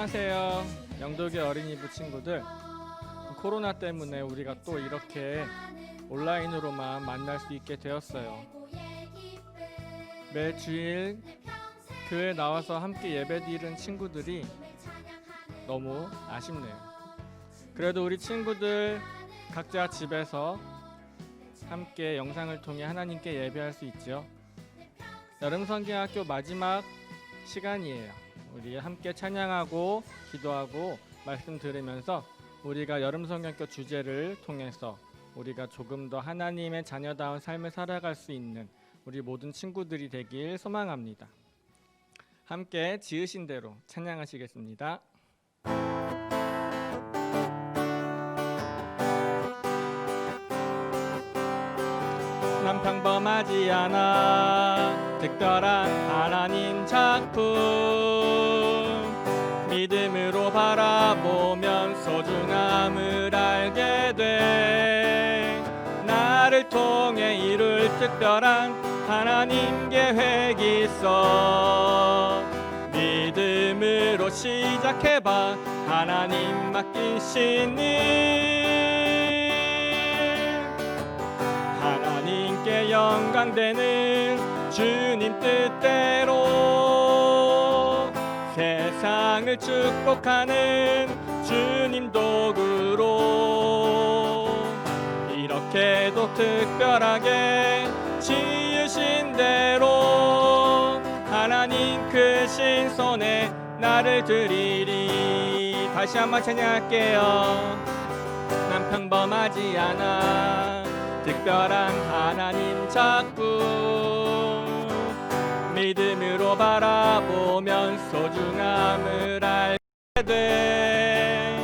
안녕하세요. 영덕의 어린이부 친구들. 코로나 때문에 우리가 또 이렇게 온라인으로만 만날 수 있게 되었어요. 매 주일 교회 나와서 함께 예배드리는 친구들이 너무 아쉽네요. 그래도 우리 친구들 각자 집에서 함께 영상을 통해 하나님께 예배할 수 있죠. 여름성경학교 마지막 시간이에요. 우리 함께 찬양하고 기도하고 말씀 들으면서 우리가 여름성경학교 주제를 통해서 우리가 조금 더 하나님의 자녀다운 삶을 살아갈 수 있는 우리 모든 친구들이 되길 소망합니다. 함께 지으신 대로 찬양하시겠습니다. 난 평범하지 않아 특별한 하나님 작품 믿음으로 바라보면 소중함을 알게 돼. 나를 통해 이룰 특별한 하나님 계획이 있어. 믿음으로 시작해봐 하나님 맡기신 일. 하나님께 영광되는 주님 뜻대로 세상을 축복하는 주님 도구로 이렇게도 특별하게 지으신 대로 하나님 크신 손에 나를 드리리. 다시 한번 찬양할게요. 난 평범하지 않아 특별한 하나님 작품 믿음으로 바라보면 소중함을 알게 돼.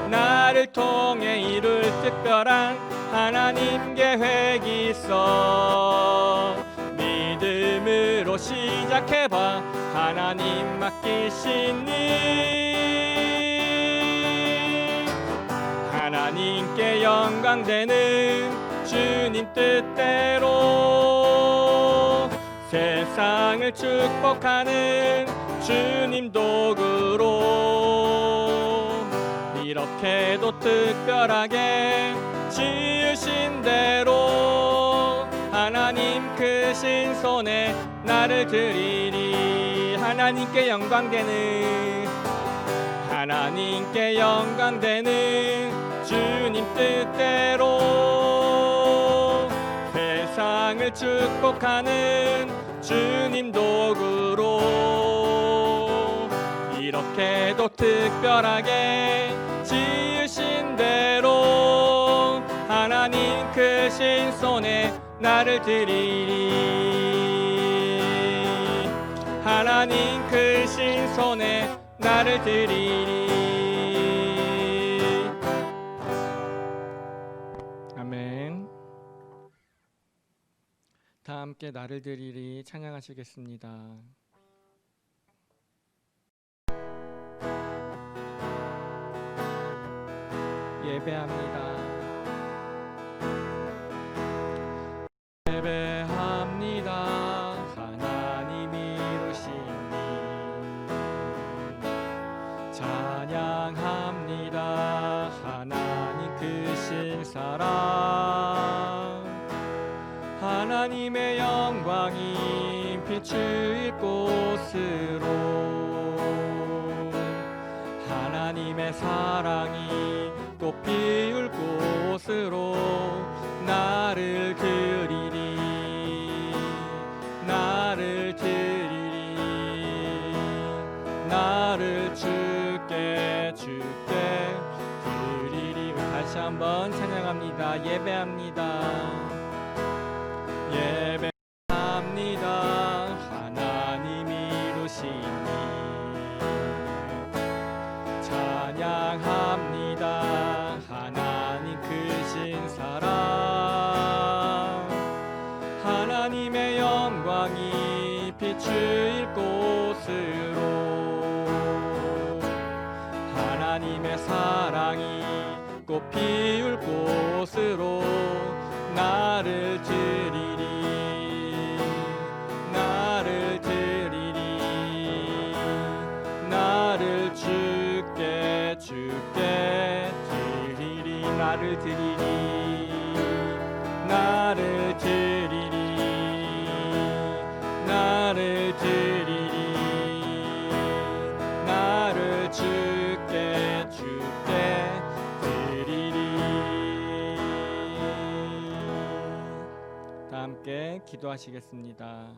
나를 통해 이룰 특별한 하나님 계획이 있어. 믿음으로 시작해봐 하나님 맡기신 일. 하나님께 영광되는 주님 뜻대로 세상을 축복하는 주님 도구로 이렇게도 특별하게 지으신 대로 하나님 크신 손에 나를 드리리. 하나님께 영광되는 주님 뜻대로 세상을 축복하는 주님 도구로 이렇게도 특별하게 지으신 대로 하나님 크신 손에 나를 드리리. 하나님 크신 손에 나를 드리리. 아멘. 다 함께 나를 드리리 찬양하시겠습니다. 예배합니다. 예배합니다. 하나님 이루신 일 찬양합니다. 하나님 크신 사랑 하나님의 영광이 비추일 곳으로 하나님의 사랑이 꽃 피울 곳으로 나를 드리리. 나를 드리리. 나를 주께 드리리. 다시 한번 찬양합니다. 예배합니다. 예배합니다. 하나님 이루신 일 찬양합니다. 하나님 크신 사랑 하나님의 영광이 비추일 곳으로 하나님의 사랑이 꽃 피울 곳으로 나를 드리리. 나를 드리리. 나를 주 나를 드리리 나를 드리리 나를 드리리 나를 주께 드리리. 다 함께 기도하시겠습니다.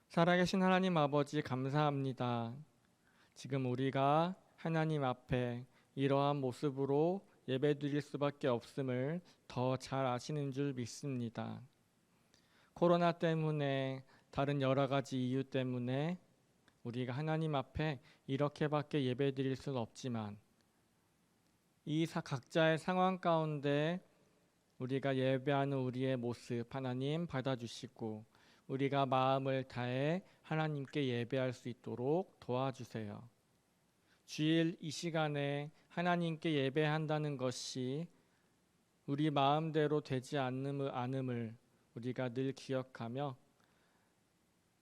살아계신 하나님 아버지, 감사합니다. 지금 우리가 하나님 앞에 이러한 모습으로 예배드릴 수밖에 없음을 더 잘 아시는 줄 믿습니다. 코로나 때문에, 다른 여러 가지 이유 때문에 우리가 하나님 앞에 이렇게밖에 예배드릴 수는 없지만, 이 각자의 상황 가운데 우리가 예배하는 우리의 모습 하나님 받아주시고, 우리가 마음을 다해 하나님께 예배할 수 있도록 도와주세요. 주일 이 시간에 하나님께 예배한다는 것이 우리 마음대로 되지 않음을 우리가 늘 기억하며,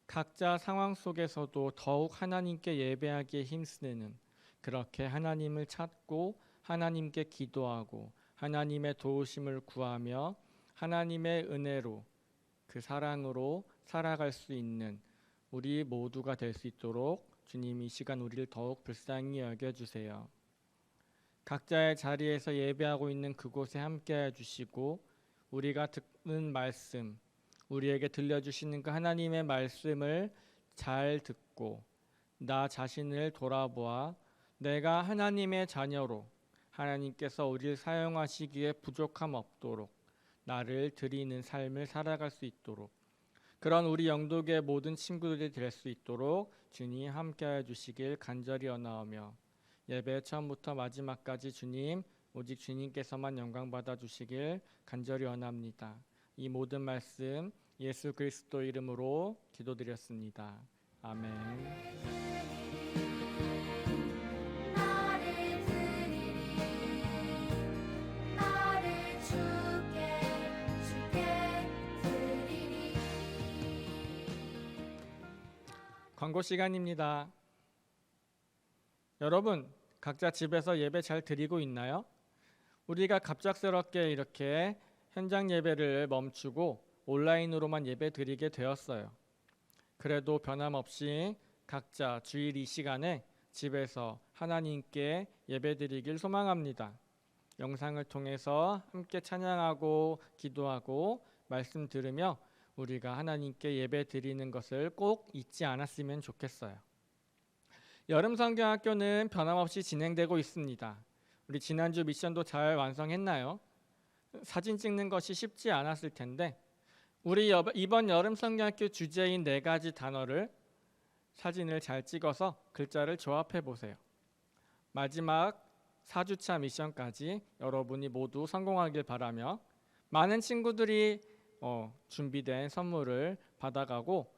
각자 상황 속에서도 더욱 하나님께 예배하기에 힘쓰는, 그렇게 하나님을 찾고 하나님께 기도하고 하나님의 도우심을 구하며 하나님의 은혜로, 그 사랑으로 살아갈 수 있는 우리 모두가 될 수 있도록 주님 이 시간 우리를 더욱 불쌍히 여겨주세요. 각자의 자리에서 예배하고 있는 그곳에 함께해 주시고, 우리가 듣는 말씀, 우리에게 들려주시는 그 하나님의 말씀을 잘 듣고 나 자신을 돌아보아 내가 하나님의 자녀로 하나님께서 우리를 사용하시기에 부족함 없도록 나를 드리는 삶을 살아갈 수 있도록, 그런 우리 영독의 모든 친구들이 될 수 있도록 주님 함께해 주시길 간절히 원하오며, 예배 처음부터 마지막까지 주님, 오직 주님께서만 영광 받아 주시길 간절히 원합니다. 이 모든 말씀 예수 그리스도 이름으로 기도드렸습니다. 아멘. 광고 시간입니다. 여러분, 각자 집에서 예배 잘 드리고 있나요? 우리가 갑작스럽게 이렇게 현장 예배를 멈추고 온라인으로만 예배 드리게 되었어요. 그래도 변함없이 각자 주일 이 시간에 집에서 하나님께 예배 드리길 소망합니다. 영상을 통해서 함께 찬양하고 기도하고 말씀 들으며 우리가 하나님께 예배 드리는 것을 꼭 잊지 않았으면 좋겠어요. 여름성경학교는 변함없이 진행되고 있습니다. 우리 지난주 미션도 잘 완성했나요? 사진 찍는 것이 쉽지 않았을 텐데, 우리 이번 여름성경학교 주제인 4가지 단어를 사진을 잘 찍어서 글자를 조합해 보세요. 마지막 4주차 미션까지 여러분이 모두 성공하길 바라며, 많은 친구들이 준비된 선물을 받아가고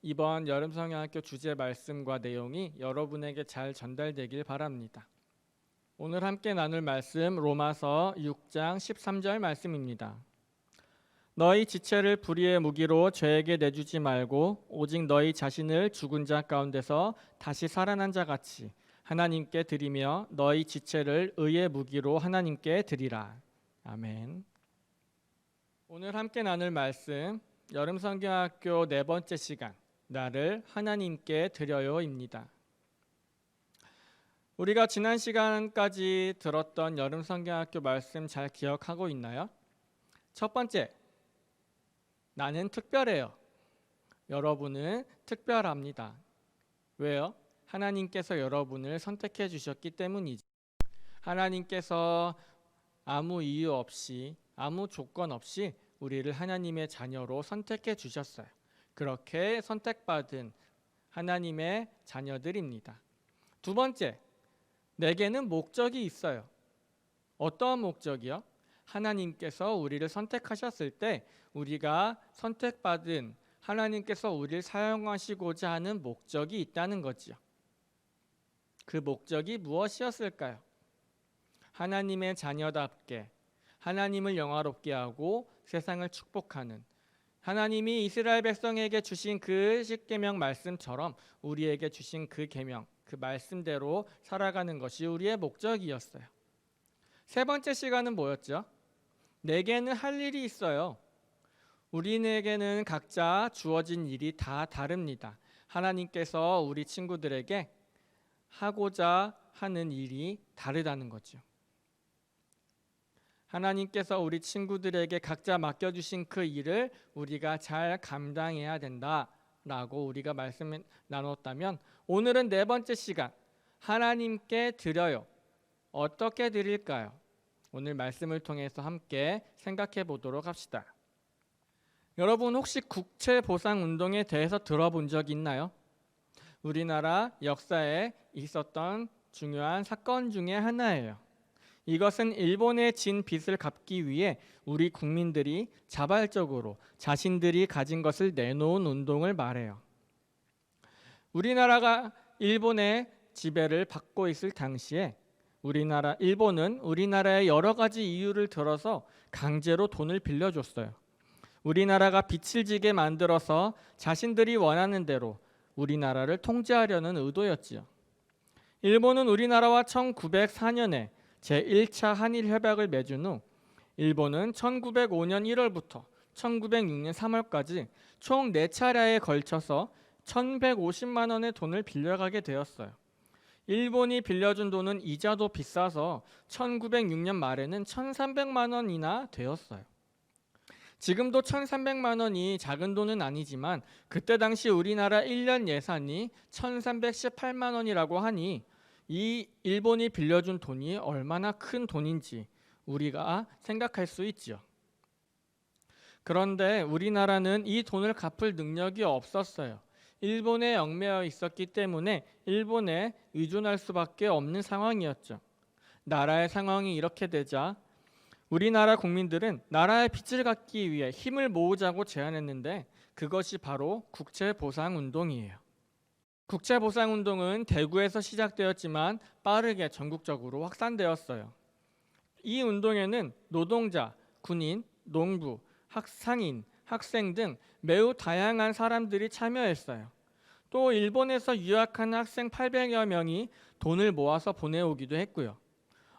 이번 여름성경학교 주제 말씀과 내용이 여러분에게 잘 전달되길 바랍니다. 오늘 함께 나눌 말씀 로마서 6장 13절 말씀입니다. 너희 지체를 불의의 무기로 죄에게 내주지 말고 오직 너희 자신을 죽은 자 가운데서 다시 살아난 자 같이 하나님께 드리며 너희 지체를 의의 무기로 하나님께 드리라. 아멘. 오늘 함께 나눌 말씀 여름성경학교 4번째 시간, 나를 하나님께 드려요입니다. 우리가 지난 시간까지 들었던 여름성경학교 말씀 잘 기억하고 있나요? 첫 번째, 나는 특별해요. 여러분은 특별합니다. 왜요? 하나님께서 여러분을 선택해 주셨기 때문이죠. 하나님께서 아무 이유 없이, 아무 조건 없이 우리를 하나님의 자녀로 선택해 주셨어요. 그렇게 선택받은 하나님의 자녀들입니다. 두 번째, 내게는 목적이 있어요. 어떠한 목적이요? 하나님께서 우리를 선택하셨을 때 우리가 선택받은, 하나님께서 우리를 사용하시고자 하는 목적이 있다는 거지요. 그 목적이 무엇이었을까요? 하나님의 자녀답게 하나님을 영화롭게 하고 세상을 축복하는, 하나님이 이스라엘 백성에게 주신 그 십계명 말씀처럼 우리에게 주신 그 계명, 그 말씀대로 살아가는 것이 우리의 목적이었어요. 세 번째 시간은 뭐였죠? 내게는 할 일이 있어요. 우리에게는 각자 주어진 일이 다 다릅니다. 하나님께서 우리 친구들에게 하고자 하는 일이 다르다는 거죠. 하나님께서 우리 친구들에게 각자 맡겨주신 그 일을 우리가 잘 감당해야 된다라고 우리가 말씀을 나눴다면, 오늘은 네 번째 시간, 하나님께 드려요. 어떻게 드릴까요? 오늘 말씀을 통해서 함께 생각해 보도록 합시다. 여러분, 혹시 국채보상운동에 대해서 들어본 적 있나요? 우리나라 역사에 있었던 중요한 사건 중에 하나예요. 이것은 일본에 진 빚을 갚기 위해 우리 국민들이 자발적으로 자신들이 가진 것을 내놓은 운동을 말해요. 우리나라가 일본의 지배를 받고 있을 당시에 일본은 우리나라의 여러 가지 이유를 들어서 강제로 돈을 빌려줬어요. 우리나라가 빚을 지게 만들어서 자신들이 원하는 대로 우리나라를 통제하려는 의도였지요. 일본은 우리나라와 1904년에 제1차 한일협약을 맺은 후 일본은 1905년 1월부터 1906년 3월까지 총 4차례에 걸쳐서 1150만 원의 돈을 빌려가게 되었어요. 일본이 빌려준 돈은 이자도 비싸서 1906년 말에는 1300만 원이나 되었어요. 지금도 1300만 원이 작은 돈은 아니지만 그때 당시 우리나라 1년 예산이 1318만 원이라고 하니 이 일본이 빌려준 돈이 얼마나 큰 돈인지 우리가 생각할 수 있죠. 그런데 우리나라는 이 돈을 갚을 능력이 없었어요. 일본에 얽매여 있었기 때문에 일본에 의존할 수밖에 없는 상황이었죠. 나라의 상황이 이렇게 되자 우리나라 국민들은 나라의 빚을 갚기 위해 힘을 모으자고 제안했는데, 그것이 바로 국채보상운동이에요. 국채보상운동은 대구에서 시작되었지만 빠르게 전국적으로 확산되었어요. 이 운동에는 노동자, 군인, 농부, 상인, 학생 등 매우 다양한 사람들이 참여했어요. 또 일본에서 유학한 학생 800여 명이 돈을 모아서 보내오기도 했고요.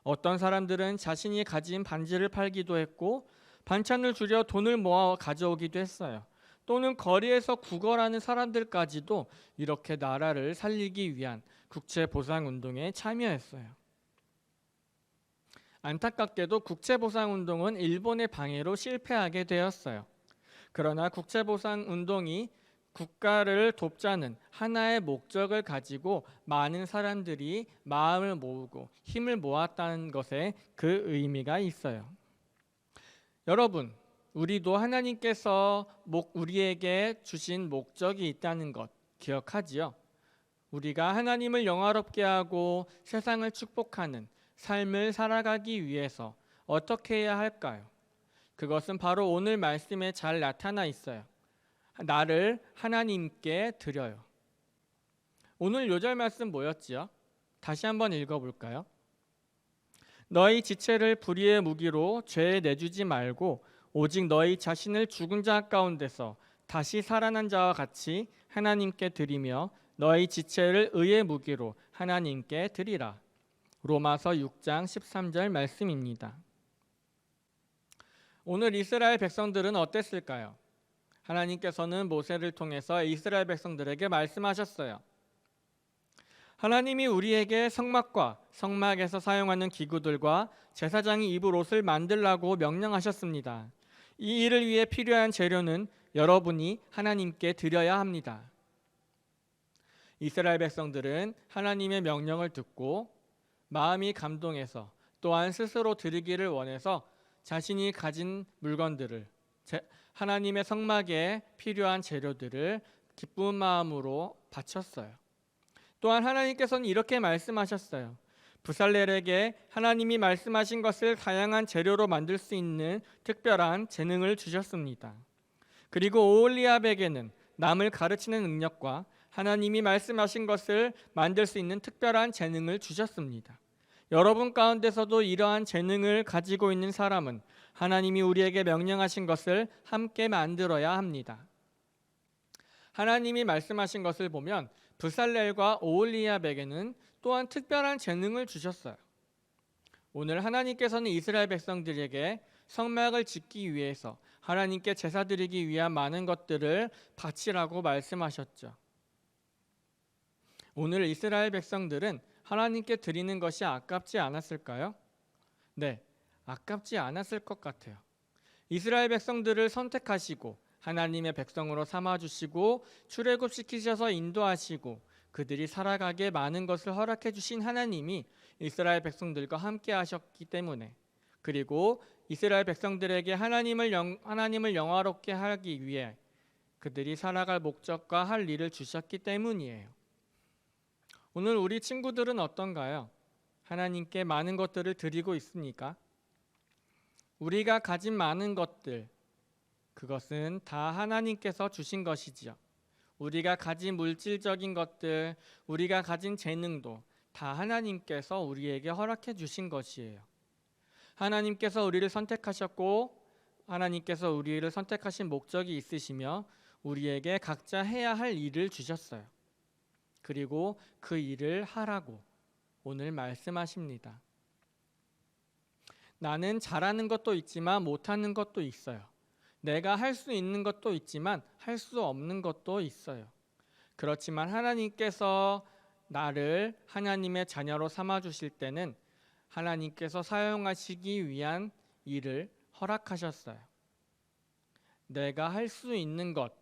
어떤 사람들은 자신이 가진 반지를 팔기도 했고 반찬을 줄여 돈을 모아 가져오기도 했어요. 또는 거리에서 구걸하는 사람들까지도 이렇게 나라를 살리기 위한 국채보상운동에 참여했어요. 안타깝게도 국채보상운동은 일본의 방해로 실패하게 되었어요. 그러나 국채보상운동이 국가를 돕자는 하나의 목적을 가지고 많은 사람들이 마음을 모으고 힘을 모았다는 것에 그 의미가 있어요. 여러분, 우리도 하나님께서 우리에게 주신 목적이 있다는 것 기억하지요? 우리가 하나님을 영화롭게 하고 세상을 축복하는 삶을 살아가기 위해서 어떻게 해야 할까요? 그것은 바로 오늘 말씀에 잘 나타나 있어요. 나를 하나님께 드려요. 오늘 요절 말씀 뭐였지요? 다시 한번 읽어볼까요? 너희 지체를 불의의 무기로 죄에 내주지 말고 오직 너희 자신을 죽은 자 가운데서 다시 살아난 자와 같이 하나님께 드리며 너희 지체를 의의 무기로 하나님께 드리라. 로마서 6장 13절 말씀입니다. 오늘 이스라엘 백성들은 어땠을까요? 하나님께서는 모세를 통해서 이스라엘 백성들에게 말씀하셨어요. 하나님이 우리에게 성막과 성막에서 사용하는 기구들과 제사장이 입을 옷을 만들라고 명령하셨습니다. 이 일을 위해 필요한 재료는 여러분이 하나님께 드려야 합니다. 이스라엘 백성들은 하나님의 명령을 듣고 마음이 감동해서 또한 스스로 드리기를 원해서 자신이 가진 물건들을 하나님의 성막에 필요한 재료들을 기쁜 마음으로 바쳤어요. 또한 하나님께서는 이렇게 말씀하셨어요. 부살렐에게 하나님이 말씀하신 것을 다양한 재료로 만들 수 있는 특별한 재능을 주셨습니다. 그리고 오홀리압에게는 남을 가르치는 능력과 하나님이 말씀하신 것을 만들 수 있는 특별한 재능을 주셨습니다. 여러분 가운데서도 이러한 재능을 가지고 있는 사람은 하나님이 우리에게 명령하신 것을 함께 만들어야 합니다. 하나님이 말씀하신 것을 보면 부살렐과 오홀리압에게는 또한 특별한 재능을 주셨어요. 오늘 하나님께서는 이스라엘 백성들에게 성막을 짓기 위해서 하나님께 제사 드리기 위한 많은 것들을 바치라고 말씀하셨죠. 오늘 이스라엘 백성들은 하나님께 드리는 것이 아깝지 않았을까요? 네, 아깝지 않았을 것 같아요. 이스라엘 백성들을 선택하시고 하나님의 백성으로 삼아주시고 출애굽시키셔서 인도하시고 그들이 살아가게 많은 것을 허락해 주신 하나님이 이스라엘 백성들과 함께 하셨기 때문에, 그리고 이스라엘 백성들에게 하나님을 영화롭게 하기 위해 그들이 살아갈 목적과 할 일을 주셨기 때문이에요. 오늘 우리 친구들은 어떤가요? 하나님께 많은 것들을 드리고 있습니까? 우리가 가진 많은 것들, 그것은 다 하나님께서 주신 것이지요. 우리가 가진 물질적인 것들, 우리가 가진 재능도 다 하나님께서 우리에게 허락해 주신 것이에요. 하나님께서 우리를 선택하셨고 하나님께서 우리를 선택하신 목적이 있으시며 우리에게 각자 해야 할 일을 주셨어요. 그리고 그 일을 하라고 오늘 말씀하십니다. 나는 잘하는 것도 있지만 못하는 것도 있어요. 내가 할 수 있는 것도 있지만 할 수 없는 것도 있어요. 그렇지만 하나님께서 나를 하나님의 자녀로 삼아주실 때는 하나님께서 사용하시기 위한 일을 허락하셨어요. 내가 할 수 있는 것,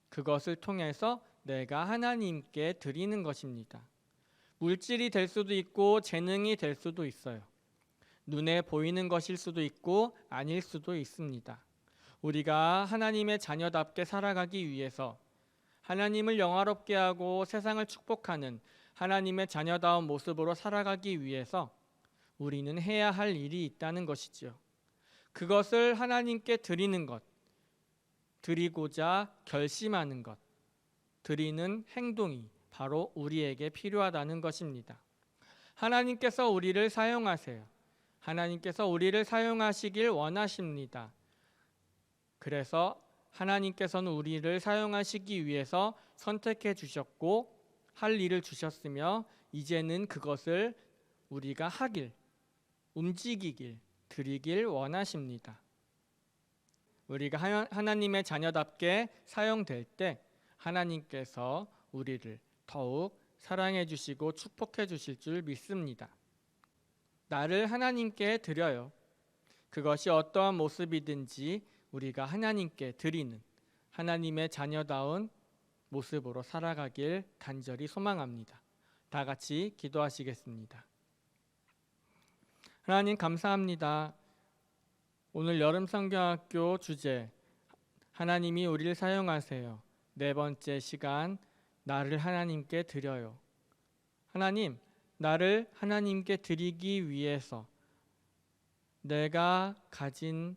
그것을 통해서 내가 하나님께 드리는 것입니다. 물질이 될 수도 있고 재능이 될 수도 있어요. 눈에 보이는 것일 수도 있고 아닐 수도 있습니다. 우리가 하나님의 자녀답게 살아가기 위해서 하나님을 영화롭게 하고 세상을 축복하는 하나님의 자녀다운 모습으로 살아가기 위해서 우리는 해야 할 일이 있다는 것이지요. 그것을 하나님께 드리는 것, 드리고자 결심하는 것, 드리는 행동이 바로 우리에게 필요하다는 것입니다. 하나님께서 우리를 사용하세요. 하나님께서 우리를 사용하시길 원하십니다. 그래서 하나님께서는 우리를 사용하시기 위해서 선택해 주셨고 할 일을 주셨으며 이제는 그것을 우리가 하길, 움직이길, 드리길 원하십니다. 우리가 하나님의 자녀답게 사용될 때 하나님께서 우리를 더욱 사랑해 주시고 축복해 주실 줄 믿습니다. 나를 하나님께 드려요. 그것이 어떠한 모습이든지 우리가 하나님께 드리는 하나님의 자녀다운 모습으로 살아가길 간절히 소망합니다. 다 같이 기도하시겠습니다. 하나님 감사합니다. 오늘 여름 성경학교 주제 하나님이 우리를 사용하세요. 네 번째 시간 나를 하나님께 드려요. 하나님, 나를 하나님께 드리기 위해서 내가 가진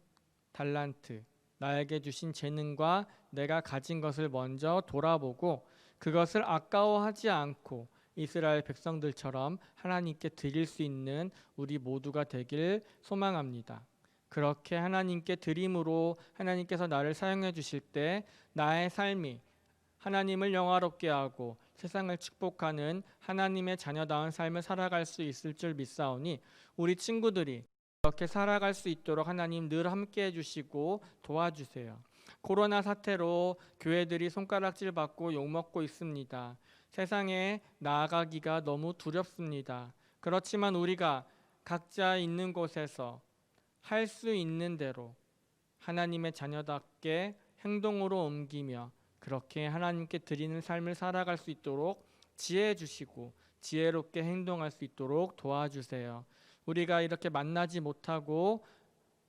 달란트, 나에게 주신 재능과 내가 가진 것을 먼저 돌아보고 그것을 아까워하지 않고 이스라엘 백성들처럼 하나님께 드릴 수 있는 우리 모두가 되길 소망합니다. 그렇게 하나님께 드림으로 하나님께서 나를 사용해 주실 때 나의 삶이 하나님을 영화롭게 하고 세상을 축복하는 하나님의 자녀다운 삶을 살아갈 수 있을 줄 믿사오니 우리 친구들이 그렇게 살아갈 수 있도록 하나님 늘 함께해 주시고 도와주세요. 코로나 사태로 교회들이 손가락질 받고 욕먹고 있습니다. 세상에 나아가기가 너무 두렵습니다. 그렇지만 우리가 각자 있는 곳에서 할 수 있는 대로 하나님의 자녀답게 행동으로 옮기며 그렇게 하나님께 드리는 삶을 살아갈 수 있도록 지혜해 주시고 지혜롭게 행동할 수 있도록 도와주세요. 우리가 이렇게 만나지 못하고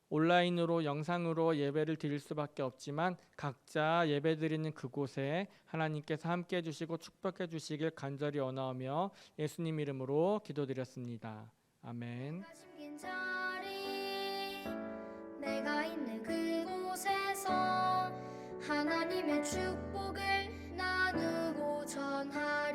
온라인으로 영상으로 예배를 드릴 수밖에 없지만 각자 예배 드리는 그곳에 하나님께서 함께해 주시고 축복해 주시길 간절히 원하오며 예수님 이름으로 기도드렸습니다. 아멘. 내가 있는 그곳에서 하나님의 축복을 나누고 전하